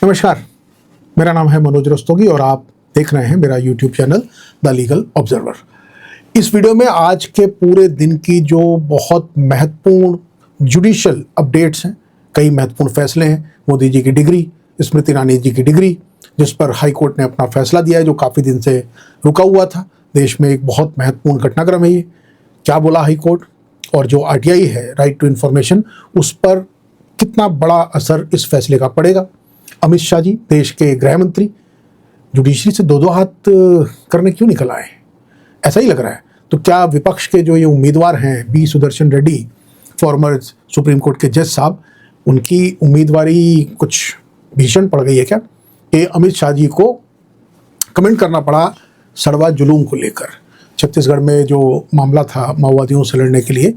नमस्कार, मेरा नाम है मनोज रस्तोगी और आप देख रहे हैं मेरा YouTube channel the legal observer. इस वीडियो में आज के पूरे दिन की जो बहुत महत्वपूर्ण जुडिशियल अपडेट्स हैं, कई महत्वपूर्ण फैसले हैं। मोदी जी की डिग्री, स्मृति ईरानी जी की डिग्री, जिस पर हाई कोर्ट ने अपना फैसला दिया है, जो काफ़ी दिन से रुका हुआ था। देश में एक बहुत महत्वपूर्ण घटनाक्रम है ये। क्या बोला हाई कोर्ट, और जो RTI है, राइट टू इन्फॉर्मेशन, उस पर कितना बड़ा असर इस फैसले का पड़ेगा। अमित शाह जी, देश के गृह मंत्री, जुडिशरी से दो हाथ करने क्यों निकल आए, ऐसा ही लग रहा है। तो क्या विपक्ष के जो ये उम्मीदवार हैं, B Sudarshan Reddy, former supreme Court के जज साहब, उनकी उम्मीदवारी कुछ भीषण पड़ गई है क्या? कि अमित शाह जी को कमेंट करना पड़ा सड़वा जुलूम को लेकर। छत्तीसगढ़ में जो मामला था माओवादियों से लड़ने के लिए,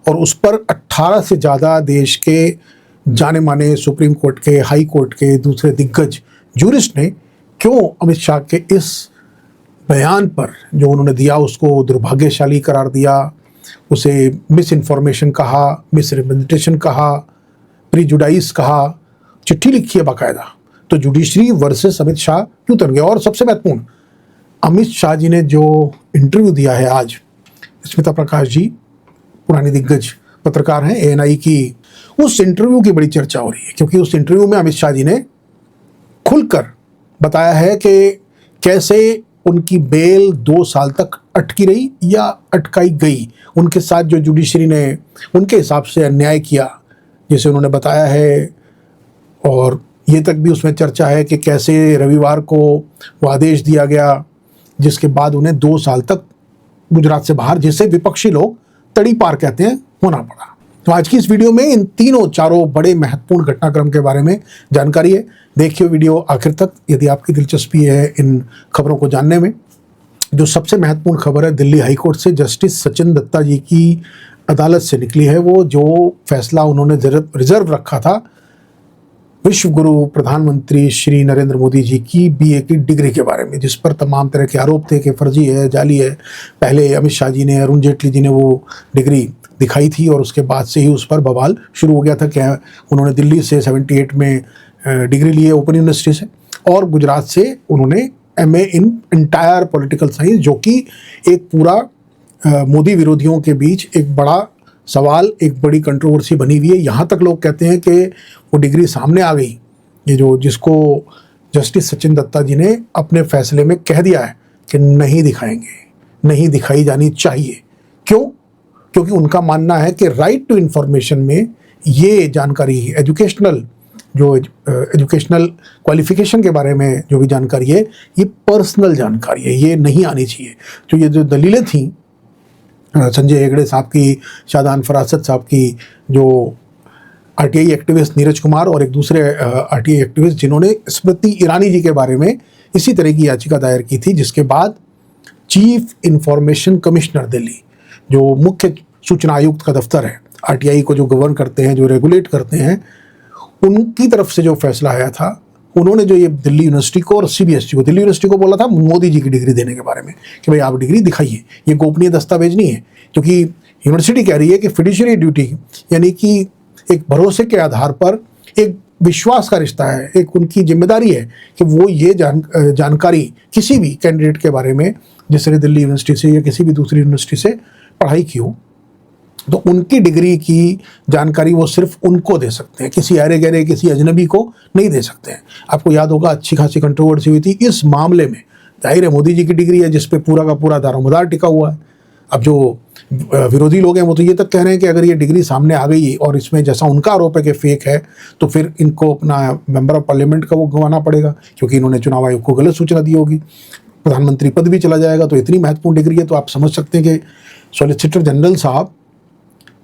और उस पर 18 से ज़्यादा देश के जाने माने सुप्रीम कोर्ट के, हाई कोर्ट के दूसरे दिग्गज जूरिस्ट ने क्यों अमित शाह के इस बयान पर जो उन्होंने दिया उसको दुर्भाग्यशाली करार दिया, उसे मिस इन्फॉर्मेशन कहा, मिस रिप्रेजेंटेशन कहा, प्रीजुडाइस कहा, चिट्ठी लिखी है बाकायदा। तो जुडिशरी वर्सेस अमित शाह क्यों तन गया? और सबसे महत्वपूर्ण, अमित शाह जी ने जो इंटरव्यू दिया है आज, स्मिता प्रकाश जी पुरानी दिग्गज पत्रकार हैं ANI की, उस इंटरव्यू की बड़ी चर्चा हो रही है। क्योंकि उस इंटरव्यू में अमित शाह जी ने खुलकर बताया है कि कैसे उनकी बेल 2 साल तक अटकी रही या अटकाई गई। उनके साथ जो जुडिशरी ने उनके हिसाब से अन्याय किया, जिसे उन्होंने बताया है, और ये तक भी उसमें चर्चा है कि कैसे रविवार को वो आदेश दिया गया जिसके बाद उन्हें 2 साल तक गुजरात से बाहर, जिसे विपक्षी लोग तड़ी पार कहते हैं, होना पड़ा। तो आज की इस वीडियो में इन चारों बड़े महत्वपूर्ण घटनाक्रम के बारे में जानकारी है। देखिए वीडियो आखिर तक यदि आपकी दिलचस्पी है इन खबरों को जानने में। जो सबसे महत्वपूर्ण खबर है, दिल्ली हाई कोर्ट से जस्टिस सचिन दत्ता जी की अदालत से निकली है। वो जो फैसला उन्होंने रिजर्व रखा था विश्व गुरु प्रधानमंत्री श्री नरेंद्र मोदी जी की BA की डिग्री के बारे में, जिस पर तमाम तरह के आरोप थे कि फर्जी है, जाली है। पहले अमित शाह जी ने, अरुण जेटली जी ने वो डिग्री दिखाई थी, और उसके बाद से ही उस पर बवाल शुरू हो गया था कि उन्होंने दिल्ली से 78 में डिग्री ली है ओपन यूनिवर्सिटी से, और गुजरात से उन्होंने MA इन इंटायर पॉलिटिकल साइंस, जो कि एक पूरा मोदी विरोधियों के बीच एक बड़ा सवाल, एक बड़ी कंट्रोवर्सी बनी हुई है। यहाँ तक लोग कहते हैं कि वो डिग्री सामने आ गई, ये जिसको जस्टिस सचिन दत्ता जी ने अपने फैसले में कह दिया है कि नहीं दिखाएंगे, नहीं दिखाई जानी चाहिए। क्यों? क्योंकि उनका मानना है कि राइट टू इन्फॉर्मेशन में ये जानकारी, एजुकेशनल क्वालिफिकेशन के बारे में जो भी जानकारी है, ये पर्सनल जानकारी है, ये नहीं आनी चाहिए। तो ये जो दलीलें थीं संजय हेगड़े साहब की, शाहजहान फरासत साहब की, जो RTI एक्टिविस्ट नीरज कुमार, और एक दूसरे RTI एक्टिविस्ट जिन्होंने स्मृति ईरानी जी के बारे में इसी तरह की याचिका दायर की थी, जिसके बाद चीफ इंफॉर्मेशन कमिश्नर दिल्ली, जो मुख्य सूचना आयुक्त का दफ्तर है, RTI को जो गवर्न करते हैं, जो रेगुलेट करते हैं, उनकी तरफ से जो फैसला आया था, उन्होंने जो ये दिल्ली यूनिवर्सिटी को और CBSE को, दिल्ली यूनिवर्सिटी को बोला था मोदी जी की डिग्री देने के बारे में कि भाई आप डिग्री दिखाइए, ये गोपनीय दस्तावेज नहीं है। क्योंकि यूनिवर्सिटी कह रही है कि फिड्यूशियरी ड्यूटी, यानी कि एक भरोसे के आधार पर एक विश्वास का रिश्ता है, एक उनकी जिम्मेदारी है कि वो ये जानकारी किसी भी कैंडिडेट के बारे में, जिसने दिल्ली यूनिवर्सिटी से या किसी भी दूसरी यूनिवर्सिटी से पढ़ाई की हो, तो उनकी डिग्री की जानकारी वो सिर्फ उनको दे सकते हैं, किसी अरे गहरे, किसी अजनबी को नहीं दे सकते हैं। आपको याद होगा अच्छी खासी कंट्रोवर्सी हुई थी इस मामले में। जाहिर है मोदी जी की डिग्री है, जिस पे पूरा का पूरा दारोमदार टिका हुआ है। अब जो विरोधी लोग हैं वो तो ये तक कह रहे हैं कि अगर ये डिग्री सामने आ गई और इसमें जैसा उनका आरोप है कि फेक है, तो फिर इनको अपना मेंबर ऑफ पार्लियामेंट का वो गंवाना पड़ेगा, क्योंकि इन्होंने चुनाव आयोग को गलत सूचना दी होगी। प्रधानमंत्री पद भी चला जाएगा। तो इतनी महत्वपूर्ण डिग्री है, तो आप समझ सकते हैं कि सॉलिसिटर जनरल साहब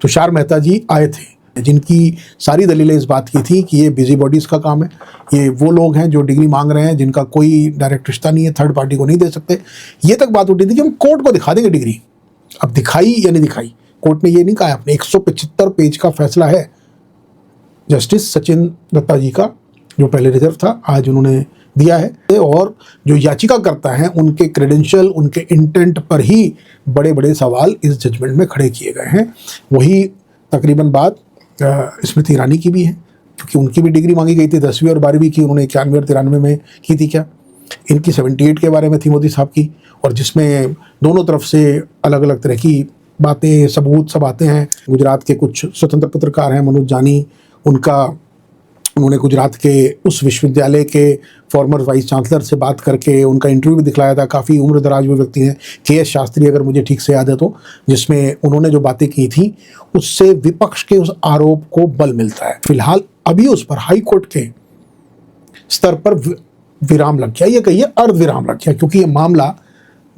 तुषार मेहता जी आए थे, जिनकी सारी दलीलें इस बात की थी कि ये बिजी बॉडीज़ का काम है, ये वो लोग हैं जो डिग्री मांग रहे हैं, जिनका कोई डायरेक्ट रिश्ता नहीं है, थर्ड पार्टी को नहीं दे सकते। ये तक बात उठी थी कि हम कोर्ट को दिखा देंगे डिग्री। अब दिखाई या नहीं दिखाई, कोर्ट ने ये नहीं कहा अपने 175 पेज का फैसला है जस्टिस सचिन दत्ता जी का, जो पहले रिजर्व था, आज उन्होंने दिया है। और जो याचिका करता है उनके क्रेडेंशियल, उनके इंटेंट पर ही बड़े बड़े सवाल इस जजमेंट में खड़े किए गए हैं। वही तकरीबन बात स्मृति ईरानी की भी है। क्योंकि उनकी भी डिग्री मांगी गई थी 10वीं और 12वीं की, उन्होंने 91 और 93 में की थी क्या। इनकी 78 के बारे में थी मोदी साहब की, और जिसमें दोनों तरफ से अलग अलग तरह की बातें सबूत सब आते हैं। गुजरात के कुछ स्वतंत्र पत्रकार हैं, मनोज जानी, उन्होंने गुजरात के उस विश्वविद्यालय के फॉर्मर वाइस चांसलर से बात करके उनका इंटरव्यू भी दिखलाया था। काफ़ी उम्र दराज वो व्यक्ति हैं, KS शास्त्री अगर मुझे ठीक से याद है तो, जिसमें उन्होंने जो बातें की थी उससे विपक्ष के उस आरोप को बल मिलता है। फिलहाल अभी उस पर हाई कोर्ट के स्तर पर विराम लग गया, ये कहिए अर्ध विराम लग गया, क्योंकि ये मामला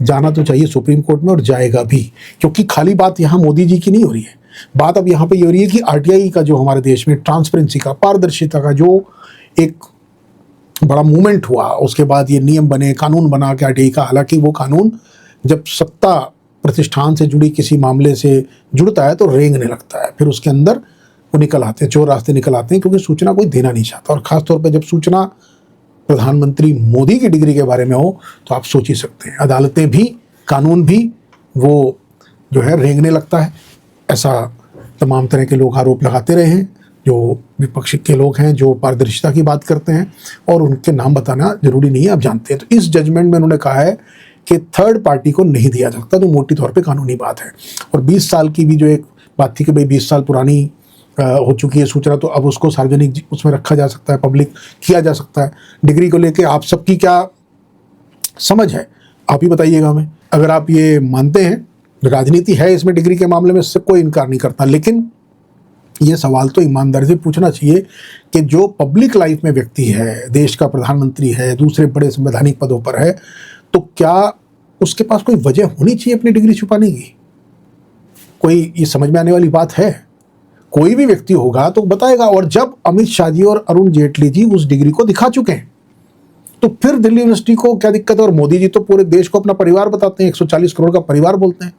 जाना तो चाहिए सुप्रीम कोर्ट में और जाएगा भी, क्योंकि खाली बात यहाँ मोदी जी की नहीं हो रही है। बात अब यहाँ पे ये हो रही है कि RTI का जो हमारे देश में ट्रांसपेरेंसी का, पारदर्शिता का जो एक बड़ा मूवमेंट हुआ, उसके बाद ये नियम बने, कानून बना के RTI का। हालांकि वो कानून जब सत्ता प्रतिष्ठान से जुड़ी किसी मामले से जुड़ता है तो रेंगने लगता है, फिर उसके अंदर वो निकल आते हैं, चोर रास्ते निकल आते हैं, क्योंकि सूचना कोई देना नहीं चाहता। और ख़ासतौर पर जब सूचना प्रधानमंत्री मोदी की डिग्री के बारे में हो तो आप सोच ही सकते हैं, अदालतें भी, कानून भी वो जो है रेंगने लगता है। ऐसा तमाम तरह के लोग आरोप लगाते रहे हैं, जो विपक्ष के लोग हैं, जो पारदर्शिता की बात करते हैं, और उनके नाम बताना जरूरी नहीं है, आप जानते हैं। तो इस जजमेंट में उन्होंने कहा है कि थर्ड पार्टी को नहीं दिया जा सकता, तो मोटी तौर पे कानूनी बात है। और 20 साल की भी जो एक बात थी कि भाई 20 साल पुरानी हो चुकी है सूचना, तो अब उसको सार्वजनिक उसमें रखा जा सकता है, पब्लिक किया जा सकता है। डिग्री को लेके आप सबकी क्या समझ है, आप ही बताइएगा हमें। अगर आप ये मानते हैं राजनीति है इसमें डिग्री के मामले में, इससे कोई इनकार नहीं करता, लेकिन ये सवाल तो ईमानदारी से पूछना चाहिए कि जो पब्लिक लाइफ में व्यक्ति है, देश का प्रधानमंत्री है, दूसरे बड़े संवैधानिक पदों पर है, तो क्या उसके पास कोई वजह होनी चाहिए अपनी डिग्री छुपाने की? कोई ये समझ में आने वाली बात है? कोई भी व्यक्ति होगा तो बताएगा। और जब अमित शाह जी और अरुण जेटली जी उस डिग्री को दिखा चुके हैं, तो फिर दिल्ली यूनिवर्सिटी को क्या दिक्कत है? और मोदी जी तो पूरे देश को अपना परिवार बताते हैं, 140 करोड़ का परिवार बोलते हैं।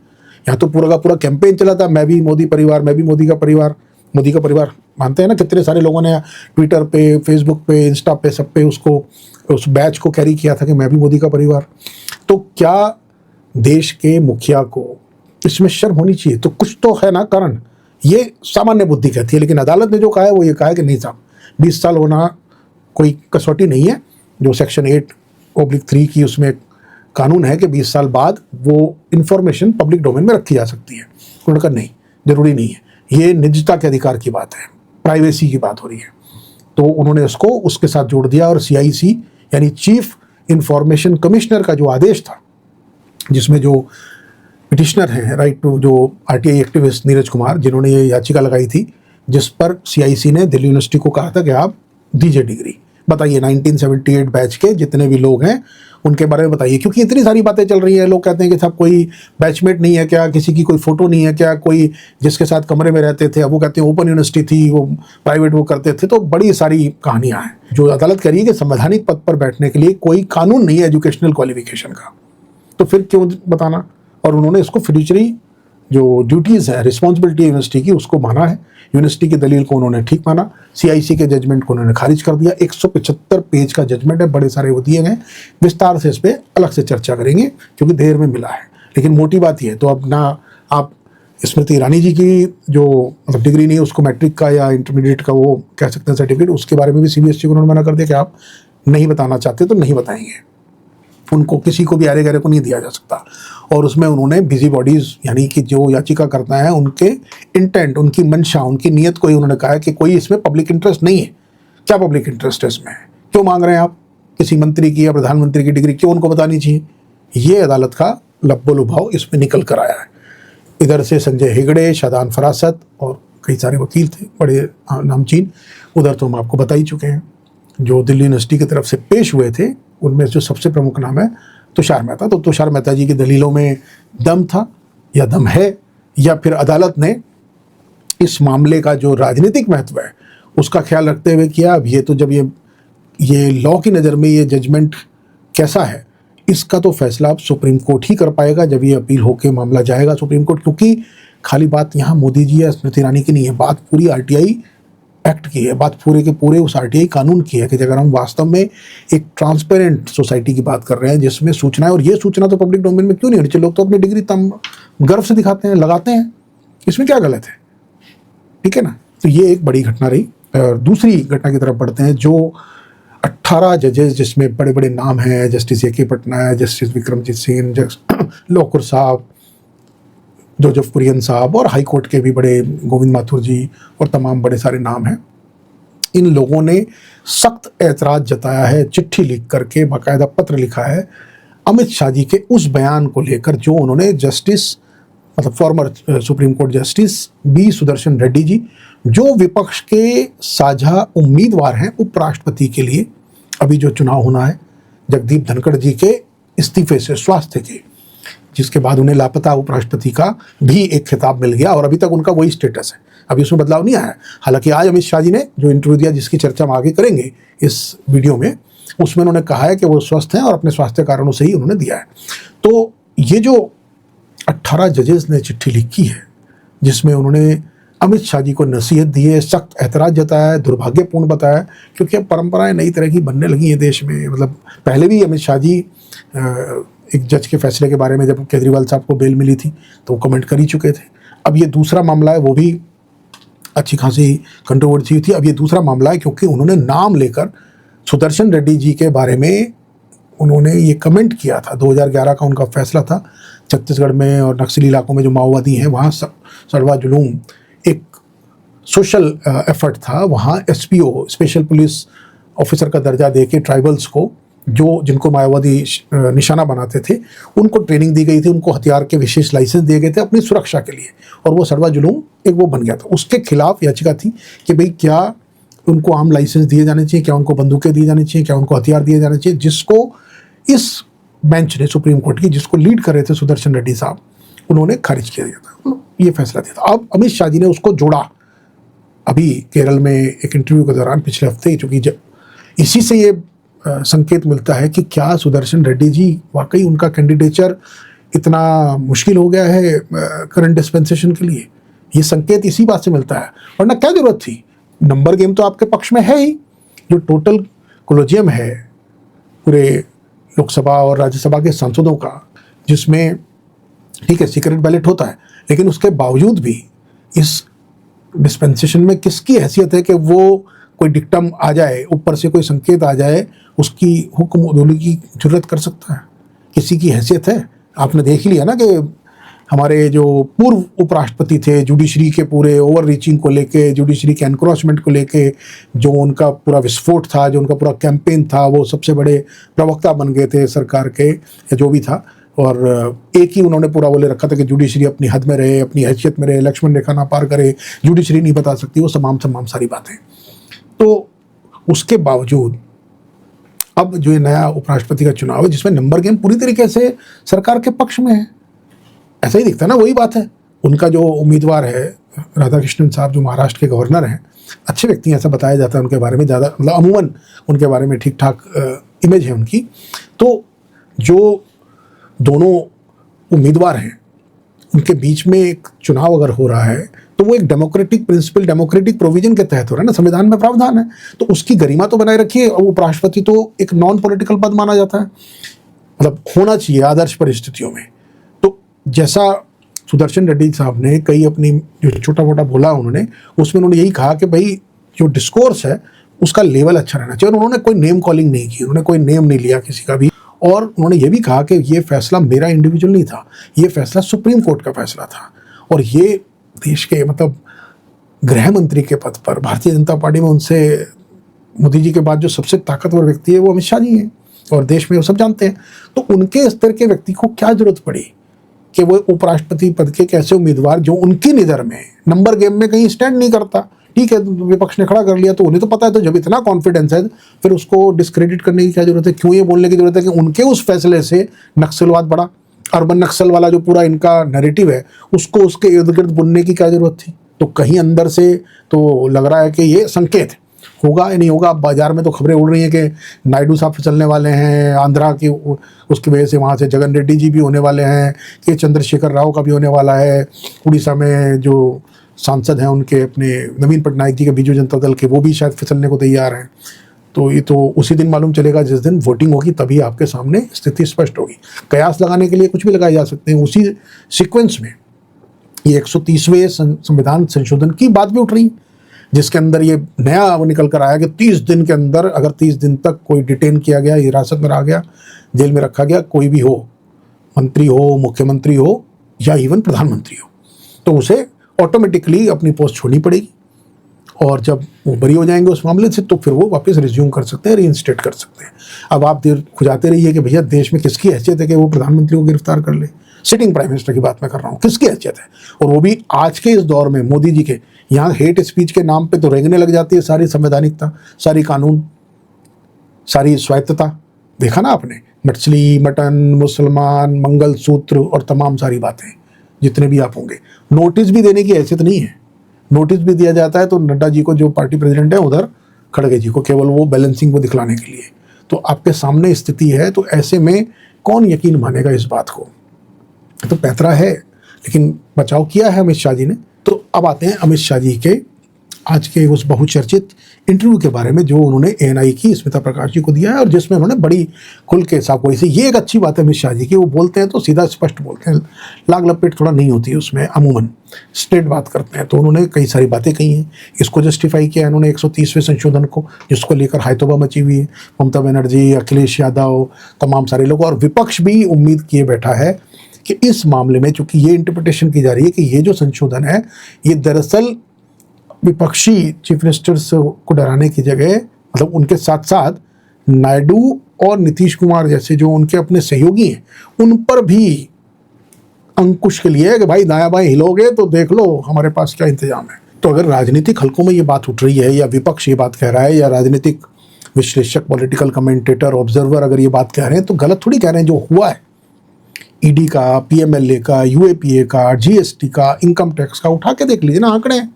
यहाँ तो पूरा का पूरा कैंपेन चला था, मैं भी मोदी परिवार, मैं भी मोदी का परिवार, मोदी का परिवार मानते हैं ना। कितने सारे लोगों ने ट्विटर पे, फेसबुक पे, इंस्टा पे, सब पे उसको, उस बैच को कैरी किया था कि मैं भी मोदी का परिवार। तो क्या देश के मुखिया को इसमें शर्म होनी चाहिए? तो कुछ तो है ना कारण, ये सामान्य बुद्धि कहती है। लेकिन अदालत ने जो कहा है वो ये कहा है कि नहीं साहब, 20 साल होना कोई कसौटी नहीं है। जो सेक्शन 8/3 की उसमें कानून है कि 20 साल बाद वो इंफॉर्मेशन पब्लिक डोमेन में रखी जा सकती है। उन्होंने कहा नहीं, जरूरी नहीं है, ये निजता के अधिकार की बात है, प्राइवेसी की बात हो रही है। तो उन्होंने इसको उसके साथ जोड़ दिया। और CIC यानी चीफ इंफॉर्मेशन कमिश्नर का जो आदेश था, जिसमें जो पिटिशनर हैं राइट टू, जो RTI एक्टिविस्ट नीरज कुमार, जिन्होंने ये याचिका लगाई थी, जिस पर CIC ने दिल्ली यूनिवर्सिटी को कहा था कि आप दीजिए डिग्री, बताइए 1978 बैच के जितने भी लोग हैं उनके बारे में बताइए। क्योंकि इतनी सारी बातें चल रही हैं, लोग कहते हैं कि साहब कोई बैचमेट नहीं है क्या, किसी की कोई फोटो नहीं है क्या, कोई जिसके साथ कमरे में रहते थे, अब वो कहते हैं ओपन यूनिवर्सिटी थी, वो प्राइवेट वो करते थे। तो बड़ी सारी कहानियाँ हैं। जो अदालत कह रही है कि संवैधानिक पद पर बैठने के लिए कोई कानून नहीं है एजुकेशनल क्वालिफिकेशन का, तो फिर क्यों बताना? और उन्होंने इसको फिड्यूशरी जो ड्यूटीज़ है, रिस्पॉन्सिबिलिटी यूनिवर्सिटी की, उसको माना है। यूनिवर्सिटी की दलील को उन्होंने ठीक माना, CIC के जजमेंट को उन्होंने खारिज कर दिया। 175 पेज का जजमेंट है, बड़े सारे वो दिए गए। विस्तार से इस पर अलग से चर्चा करेंगे क्योंकि देर में मिला है, लेकिन मोटी बात ये है। तो अब ना आप स्मृति ईरानी जी की जो मतलब डिग्री नहीं है, उसको मैट्रिक का या इंटरमीडिएट का वो कह सकते हैं सर्टिफिकेट, उसके बारे में भी CBSE को उन्होंने मना कर दिया कि आप नहीं बताना चाहते तो नहीं बताएंगे, उनको किसी को भी आरे गहरे को नहीं दिया जा सकता। और उसमें उन्होंने बिजी बॉडीज़ यानी कि जो याचिका करता है उनके इंटेंट, उनकी मंशा, उनकी नीयत को ही उन्होंने कहा है कि कोई इसमें पब्लिक इंटरेस्ट नहीं है। क्या पब्लिक इंटरेस्ट है इसमें? क्यों मांग रहे हैं आप किसी मंत्री की या प्रधानमंत्री की डिग्री, क्यों उनको बतानी चाहिए? ये अदालत का लब्बो लुभाव इसमें निकल कर आया है। इधर से संजय हेगड़े, शादान फरासत और कई सारे वकील थे बड़े नामचीन, उधर तो हम आपको बता ही चुके हैं। जो दिल्ली यूनिवर्सिटी की तरफ से पेश हुए थे उनमें जो सबसे प्रमुख नाम है तुषार मेहता। तो तुषार मेहता जी की दलीलों में दम था या दम है, या फिर अदालत ने इस मामले का जो राजनीतिक महत्व है उसका ख्याल रखते हुए किया। अब ये तो जब ये लॉ की नज़र में ये जजमेंट कैसा है, इसका तो फैसला अब सुप्रीम कोर्ट ही कर पाएगा जब ये अपील होकर मामला जाएगा सुप्रीम कोर्ट। क्योंकि खाली बात यहाँ मोदी जी या स्मृति ईरानी की नहीं है, बात पूरी RTI एक्ट की है, बात पूरे के पूरे उस RTI कानून की है कि अगर हम वास्तव में एक ट्रांसपेरेंट सोसाइटी की बात कर रहे हैं जिसमें सूचना है, और ये सूचना तो पब्लिक डोमेन में क्यों नहीं होनी चाहिए? लोग तो अपनी डिग्री गर्व से दिखाते हैं, लगाते हैं, इसमें क्या गलत है? ठीक है ना। तो ये एक बड़ी घटना रही दूसरी घटना की तरफ बढ़ते हैं। जो 18 जजेस जिसमें बड़े बड़े नाम हैं, जस्टिस ए के पटनायक, जस्टिस विक्रमजीत सिंह, लोकुर साहब, जोसेफ कुरियन साहब और हाई कोर्ट के भी बड़े गोविंद माथुर जी और तमाम बड़े सारे नाम हैं। इन लोगों ने सख्त ऐतराज़ जताया है, चिट्ठी लिख करके बाकायदा पत्र लिखा है अमित शाह जी के उस बयान को लेकर जो उन्होंने जस्टिस मतलब former supreme court justice B Sudarshan Reddy ji, जो विपक्ष के साझा उम्मीदवार हैं उपराष्ट्रपति के लिए, अभी जो चुनाव होना है जगदीप धनखड़ जी के इस्तीफे से स्वास्थ्य के, जिसके बाद उन्हें लापता उपराष्ट्रपति का भी एक खिताब मिल गया और अभी तक उनका वही स्टेटस है, अभी उसमें बदलाव नहीं आया। हालांकि आज अमित शाह जी ने जो इंटरव्यू दिया, जिसकी चर्चा हम आगे करेंगे इस वीडियो में, उसमें उन्होंने कहा है कि वो स्वस्थ हैं और अपने स्वास्थ्य कारणों से ही उन्होंने दिया है। तो ये जो 18 जजेस ने चिट्ठी लिखी है जिसमें उन्होंने अमित शाह जी को नसीहत दी है, सख्त एतराज़ जताया है, दुर्भाग्यपूर्ण बताया, क्योंकि अब परंपराएं नई तरह की बनने लगी हैं देश में। मतलब पहले भी अमित शाह जी एक जज के फैसले के बारे में जब केजरीवाल साहब को बेल मिली थी तो वो कमेंट कर ही चुके थे। अब ये दूसरा मामला है, वो भी अच्छी खासी कंट्रोवर्सी थी। अब ये दूसरा मामला है क्योंकि उन्होंने नाम लेकर सुदर्शन रेड्डी जी के बारे में उन्होंने ये कमेंट किया था। 2011 का उनका फैसला था, छत्तीसगढ़ में और नक्सली इलाकों में जो माओवादी हैं वहाँ सड़वा जुलूम एक सोशल एफर्ट था। वहाँ एसपीओ स्पेशल पुलिस ऑफिसर का दर्जा देके ट्राइबल्स को, जो जिनको माओवादी निशाना बनाते थे, उनको ट्रेनिंग दी गई थी, उनको हथियार के विशेष लाइसेंस दिए गए थे अपनी सुरक्षा के लिए, और वो सड़वा जुलूम एक वो बन गया था। उसके खिलाफ याचिका थी कि भाई क्या उनको आम लाइसेंस दिए जाने चाहिए, क्या उनको बंदूकें दी जानी चाहिए, क्या उनको हथियार दिए जाने चाहिए, जिसको इस बेंच ने, सुप्रीम कोर्ट की, जिसको लीड कर रहे थे सुदर्शन रेड्डी साहब, उन्होंने खारिज किया दिया था, ये फैसला दिया था। अब अमित शाह जी ने उसको जोड़ा अभी केरल में एक इंटरव्यू के दौरान पिछले हफ्ते, चूँकि इसी से ये संकेत मिलता है कि क्या सुदर्शन रेड्डी जी वाकई उनका कैंडिडेचर इतना मुश्किल हो गया है करंट डिस्पेंसेशन के लिए। ये संकेत इसी बात से मिलता है, वरना क्या जरूरत थी, नंबर गेम तो आपके पक्ष में है ही। जो टोटल कोलोजियम है पूरे लोकसभा और राज्यसभा के सांसदों का, जिसमें ठीक है सीक्रेट बैलेट होता है, लेकिन उसके बावजूद भी इस डिस्पेंसेशन में किसकी हैसियत है कि वो कोई डिक्टम आ जाए, ऊपर से कोई संकेत आ जाए, उसकी हुक्म अदौली की जरूरत कर सकता है? किसी की हैसियत है? आपने देख लिया ना कि हमारे जो पूर्व उपराष्ट्रपति थे, जुडिशरी के पूरे ओवर रीचिंग को लेके, जुडिशरी के एनक्रोचमेंट को लेके जो उनका पूरा विस्फोट था, जो उनका पूरा कैंपेन था, वो सबसे बड़े प्रवक्ता बन गए थे सरकार के या जो भी था। और एक ही उन्होंने पूरा बोले रखा था कि जुडिशरी अपनी हद में रहे, अपनी हैसियत में रहे, लक्ष्मण रेखा ना पार करे, जुडिशरी नहीं बता सकती, वो तमाम सारी बातें। तो उसके बावजूद अब जो ये नया उपराष्ट्रपति का चुनाव है, जिसमें नंबर गेम पूरी तरीके से सरकार के पक्ष में है, ऐसा ही दिखता है ना, वही बात है। उनका जो उम्मीदवार है राधाकृष्णन साहब, जो महाराष्ट्र के गवर्नर हैं, अच्छे व्यक्ति हैं ऐसा बताया जाता है उनके बारे में, ज़्यादा मतलब अमूमन उनके बारे में ठीक ठाक इमेज है उनकी। तो जो दोनों उम्मीदवार हैं उनके बीच में एक चुनाव अगर हो रहा है तो वो एक डेमोक्रेटिक प्रिंसिपल, डेमोक्रेटिक प्रोविजन के तहत हो रहा है ना, संविधान में प्रावधान है, तो उसकी गरिमा तो बनाए रखिए। और उपराष्ट्रपति तो एक नॉन पॉलिटिकल पद माना जाता है, मतलब होना चाहिए आदर्श परिस्थितियों में। तो जैसा सुदर्शन रेड्डी साहब ने कई अपनी जो छोटा मोटा बोला उन्होंने, उसमें उन्होंने यही कहा कि भाई जो डिस्कोर्स है उसका लेवल अच्छा रहना चाहिए, और उन्होंने कोई नेम कॉलिंग नहीं की, उन्होंने कोई नेम नहीं लिया किसी का भी। और उन्होंने ये भी कहा कि ये फैसला मेरा इंडिविजुअल नहीं था, ये फैसला सुप्रीम कोर्ट का फैसला था, और ये देश के मतलब गृह मंत्री के पद पर भारतीय जनता पार्टी में उनसे मोदी जी के बाद जो सबसे ताकतवर व्यक्ति है वो अमित शाह जी हैं, और देश में वो सब जानते हैं। तो उनके स्तर के व्यक्ति को क्या जरूरत पड़ी कि वो उपराष्ट्रपति पद के कैसे उम्मीदवार जो उनकी नज़र में नंबर गेम में कहीं स्टैंड नहीं करता, ठीक है विपक्ष ने खड़ा कर लिया तो उन्हें तो पता है, तो जब इतना कॉन्फिडेंस है फिर उसको डिस्क्रेडिट करने की क्या जरूरत है? क्यों ये बोलने की जरूरत है कि उनके उस फैसले से नक्सलवाद बढ़ा, अर्बन नक्सल वाला जो पूरा इनका नैरेटिव है उसको उसके इर्द गिर्द बुनने की क्या जरूरत थी? तो कहीं अंदर से तो लग रहा है कि ये संकेत होगा या नहीं होगा। बाजार में तो खबरें उड़ रही हैं कि नायडू साहब फिसलने वाले हैं आंध्रा की, उसकी वजह से वहाँ से जगन रेड्डी जी भी होने वाले हैं, के चंद्रशेखर राव का भी होने वाला है, उड़ीसा में जो सांसद हैं उनके अपने नवीन पटनायक जी के बीजू जनता दल के, वो भी शायद फिसलने को तैयार हैं। तो ये तो उसी दिन मालूम चलेगा जिस दिन वोटिंग होगी, तभी आपके सामने स्थिति स्पष्ट होगी। कयास लगाने के लिए कुछ भी लगाए जा सकते हैं। उसी सीक्वेंस में ये 130वें संविधान संशोधन की बात भी उठ रही है। जिसके अंदर ये नया वो निकल कर आया कि 30 दिन के अंदर अगर 30 दिन तक कोई डिटेन किया गया, हिरासत में रहा गया, जेल में रखा गया, कोई भी हो, मंत्री हो, मुख्यमंत्री हो या इवन प्रधानमंत्री हो, तो उसे ऑटोमेटिकली अपनी पोस्ट छोड़नी पड़ेगी और जब वो बरी हो जाएंगे उस मामले से तो फिर वो वापस रिज्यूम कर सकते हैं, रीइंस्टेट कर सकते हैं। अब आप देर खुजाते रहिए कि भैया देश में किसकी हैसियत है कि वो प्रधानमंत्री को गिरफ्तार कर ले। सिटिंग प्राइम मिनिस्टर की बात मैं कर रहा हूँ, किसकी हैसियत है, और वो भी आज के इस दौर में मोदी जी के। यहाँ हेट स्पीच के नाम पे तो रेंगने लग जाती है सारी संवैधानिकता, सारी कानून, सारी स्वायत्तता। देखा ना आपने, मछली, मटन, मुसलमान, मंगलसूत्र और तमाम सारी बातें जितने भी आप होंगे। नोटिस भी देने की हैसियत नहीं है। नोटिस भी दिया जाता है तो नड्डा जी को, जो पार्टी प्रेसिडेंट है, उधर खड़गे जी को, केवल वो बैलेंसिंग को दिखलाने के लिए। तो आपके सामने स्थिति है, तो ऐसे में कौन यकीन मानेगा इस बात को। तो पैतरा है, लेकिन बचाव किया है अमित शाह जी ने। तो अब आते हैं अमित शाह जी के आज के उस बहुचर्चित इंटरव्यू के बारे में जो उन्होंने एएनआई की स्मिता प्रकाश जी को दिया है और जिसमें उन्होंने बड़ी खुल के साफ गोई से, ये एक अच्छी बात है अमित शाह जी की, वो बोलते हैं तो सीधा स्पष्ट बोलते हैं, लाग लपेट थोड़ा नहीं होती है उसमें, अमूमन स्ट्रेट बात करते हैं। तो उन्होंने कई सारी बातें कही हैं, इसको जस्टिफाई किया उन्होंने 130वें संशोधन को, जिसको लेकर हायतोबा मची हुई है। ममता बनर्जी, अखिलेश यादव, तमाम सारे लोग और विपक्ष भी उम्मीद किए बैठा है कि इस मामले में, चूंकि ये इंटरप्रिटेशन की जा रही है कि ये जो संशोधन है ये दरअसल विपक्षी चीफ मिनिस्टर्स को डराने की जगह, मतलब उनके साथ साथ नायडू और नीतीश कुमार जैसे जो उनके अपने सहयोगी हैं उन पर भी अंकुश के लिए है कि भाई दायां बाएं हिलोगे तो देख लो हमारे पास क्या इंतजाम है। तो अगर राजनीतिक हलकों में ये बात उठ रही है या विपक्ष ये बात कह रहा है या राजनीतिक विश्लेषक, पॉलिटिकल कमेंटेटर, ऑब्जर्वर अगर ये बात कह रहे हैं तो गलत थोड़ी कह रहे हैं। जो हुआ है ईडी का, पीएमएलए का, यूएपीए का, जीएसटी का, इनकम टैक्स का, उठा के देख लीजिए ना, आंकड़े हैं,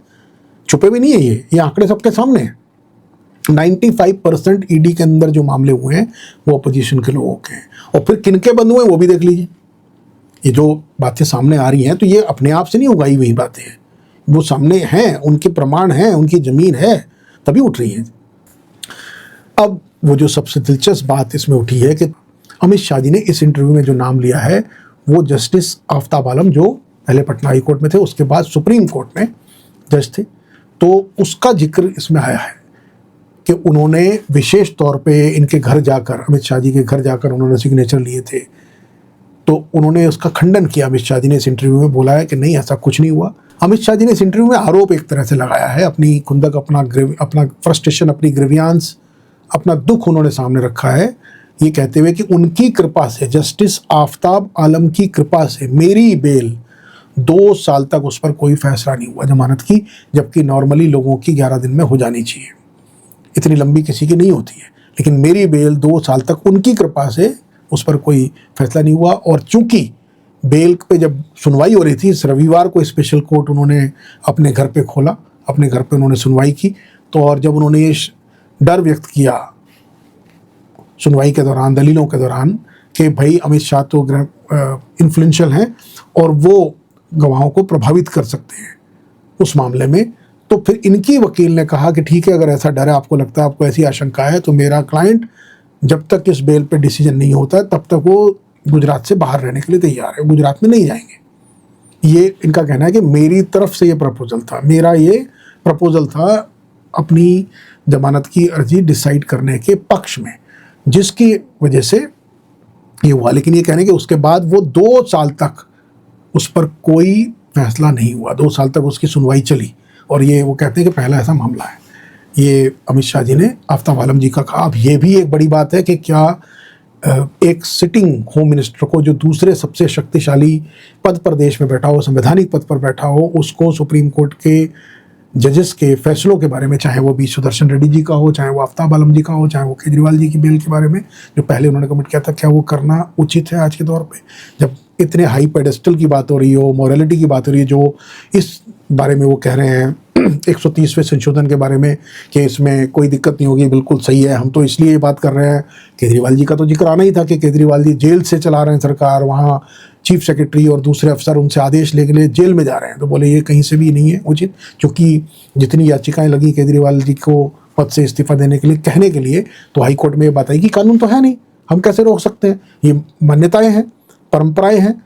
छुपे भी नहीं है ये आंकड़े सबके सामने हैं। 95% ईडी के अंदर जो मामले हुए हैं वो अपोजिशन के लोगों के हैं, और फिर किनके बंद हुए वो भी देख लीजिए। ये जो बातें सामने आ रही हैं तो ये अपने आप से नहीं उगाई हुई बातें हैं, वो सामने हैं, उनके प्रमाण हैं, उनकी जमीन है, तभी उठ रही हैं। अब वो जो सबसे दिलचस्प बात इसमें उठी है कि अमित शाह जी ने इस इंटरव्यू में जो नाम लिया है वो जस्टिस आफ्ताब आलम, जो पहले पटना हाई कोर्ट में थे, उसके बाद सुप्रीम कोर्ट में जज थे, तो उसका जिक्र इसमें आया है कि उन्होंने विशेष तौर पे इनके घर जाकर, अमित शाह जी के घर जाकर उन्होंने सिग्नेचर लिए थे। तो उन्होंने उसका खंडन किया। अमित शाह जी ने इस इंटरव्यू में बोला है कि नहीं, ऐसा कुछ नहीं हुआ। अमित शाह जी ने इस इंटरव्यू में आरोप एक तरह से लगाया है, अपनी खुंदक, अपना फ्रस्ट्रेशन, अपनी ग्रीवियांस, अपना दुख उन्होंने सामने रखा है, ये कहते हुए कि उनकी कृपा से, जस्टिस आफ्ताब आलम की कृपा से मेरी बेल 2 साल तक उस पर कोई फैसला नहीं हुआ जमानत की, जबकि नॉर्मली लोगों की 11 दिन में हो जानी चाहिए, इतनी लंबी किसी की नहीं होती है, लेकिन मेरी बेल 2 साल तक उनकी कृपा से उस पर कोई फैसला नहीं हुआ। और चूंकि बेल पे जब सुनवाई हो रही थी, इस रविवार को स्पेशल कोर्ट उन्होंने अपने घर पे खोला, अपने घर पे उन्होंने सुनवाई की। तो और जब उन्होंने ये डर व्यक्त किया सुनवाई के दौरान, दलीलों के दौरान, कि भाई अमित शाह तो इन्फ्लुएंशियल हैं और वो गवाहों को प्रभावित कर सकते हैं उस मामले में, तो फिर इनकी वकील ने कहा कि ठीक है, अगर ऐसा डर है, आपको लगता है, आपको ऐसी आशंका है, तो मेरा क्लाइंट जब तक इस बेल पे डिसीजन नहीं होता तब तक वो गुजरात से बाहर रहने के लिए तैयार है, गुजरात में नहीं जाएंगे। ये इनका कहना है कि मेरी तरफ से ये प्रपोजल था, मेरा ये प्रपोजल था अपनी जमानत की अर्जी डिसाइड करने के पक्ष में, जिसकी वजह से ये हुआ। लेकिन ये कहने कि उसके बाद वो 2 साल तक उस पर कोई फैसला नहीं हुआ, 2 साल तक उसकी सुनवाई चली, और ये वो कहते हैं कि पहला ऐसा मामला है। ये अमित शाह जी ने आफ्ताब आलम जी का कहा। अब ये भी एक बड़ी बात है कि क्या एक सिटिंग होम मिनिस्टर को, जो दूसरे सबसे शक्तिशाली पद पर देश में बैठा हो, संवैधानिक पद पर बैठा हो, उसको सुप्रीम कोर्ट के जजेस के फैसलों के बारे में, चाहे वो बी सुदर्शन रेड्डी जी का हो, चाहे वो आफ्ताब आलम जी का हो, चाहे वो केजरीवाल जी की बेल के बारे में जो पहले उन्होंने कमिट किया था, क्या वो करना उचित है आज के दौर पे, जब इतने हाई पेडेस्टल की बात हो रही हो, मॉरलिटी की बात हो रही है, जो इस बारे में वो कह रहे हैं 130वें संशोधन के बारे में कि इसमें कोई दिक्कत नहीं होगी, बिल्कुल सही है, हम तो इसलिए ये बात कर रहे हैं। केजरीवाल जी का तो जिक्र आना ही था कि केजरीवाल जी जेल से चला रहे हैं सरकार, वहाँ चीफ सेक्रेटरी और दूसरे अफसर उनसे आदेश लेके लिए जेल में जा रहे हैं, तो बोले ये कहीं से भी नहीं है उचित, क्योंकि जितनी याचिकाएं लगी केजरीवाल जी को पद से इस्तीफा देने के लिए, कहने के लिए, तो हाई कोर्ट में ये बात आई कि कानून तो है नहीं, हम कैसे रोक सकते हैं, ये मान्यताएं हैं, परंपराएं हैं,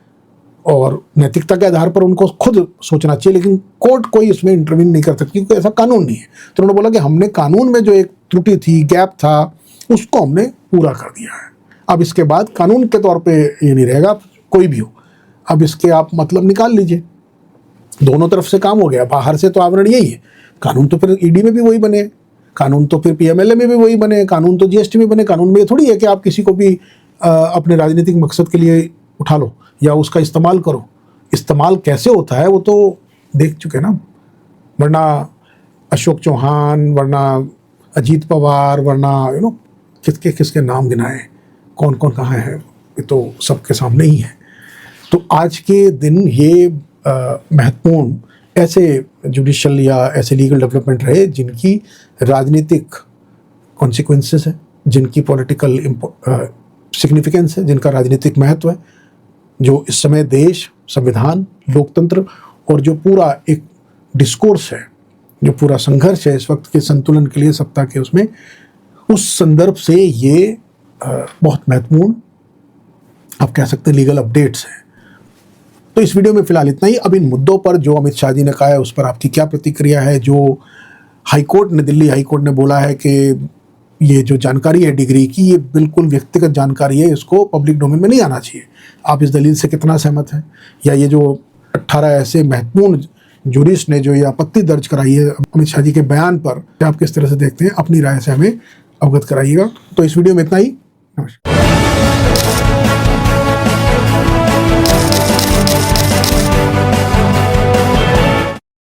और नैतिकता के आधार पर उनको खुद सोचना चाहिए, लेकिन कोर्ट कोई इसमें इंटरवीन नहीं कर सकती क्योंकि ऐसा कानून नहीं है। तो उन्होंने बोला कि हमने कानून में जो एक त्रुटि थी, गैप था, उसको हमने पूरा कर दिया है। अब इसके बाद कानून के तौर पे ये नहीं रहेगा, कोई भी हो, अब इसके आप मतलब निकाल लीजिए। दोनों तरफ से काम हो गया, बाहर से तो आवरण यही है, कानून तो फिर ईडी में भी वही बने, कानून तो फिर पीएमएलए में भी वही बने, कानून तो जीएसटी में बने। कानून में ये थोड़ी है कि आप किसी को भी अपने राजनीतिक मकसद के लिए उठा लो या उसका इस्तेमाल करो। इस्तेमाल कैसे होता है वो तो देख चुके ना, वरना अशोक चौहान, वरना अजीत पवार, वरना किसके किसके नाम गिनाए, कौन कौन कहाँ है, ये तो सबके सामने ही है। तो आज के दिन ये महत्वपूर्ण ऐसे जुडिशल या ऐसे लीगल डेवलपमेंट रहे जिनकी राजनीतिक कॉन्सिक्वेंसेस है, जिनकी पॉलिटिकल सिग्निफिकेंस है, जिनका राजनीतिक महत्व है, जो इस समय देश, संविधान, लोकतंत्र और जो पूरा एक डिस्कोर्स है, जो पूरा संघर्ष है इस वक्त के संतुलन के लिए सत्ता के, उसमें उस संदर्भ से ये बहुत महत्वपूर्ण आप कह सकते हैं लीगल अपडेट्स हैं। तो इस वीडियो में फिलहाल इतना ही। अब इन मुद्दों पर जो अमित शाह जी ने कहा है उस पर आपकी क्या प्रतिक्रिया है? जो हाईकोर्ट ने, दिल्ली हाईकोर्ट ने बोला है कि ये जो जानकारी है डिग्री की, ये बिल्कुल व्यक्तिगत जानकारी है, इसको पब्लिक डोमेन में नहीं आना चाहिए, आप इस दलील से कितना सहमत हैं? या ये जो 18 ऐसे महत्वपूर्ण जूरिस्ट ने जो ये आपत्ति दर्ज कराई है अमित शाह जी के बयान पर, आप किस तरह से देखते हैं? अपनी राय से हमें अवगत कराइएगा। तो इस वीडियो में इतना ही। नमस्कार।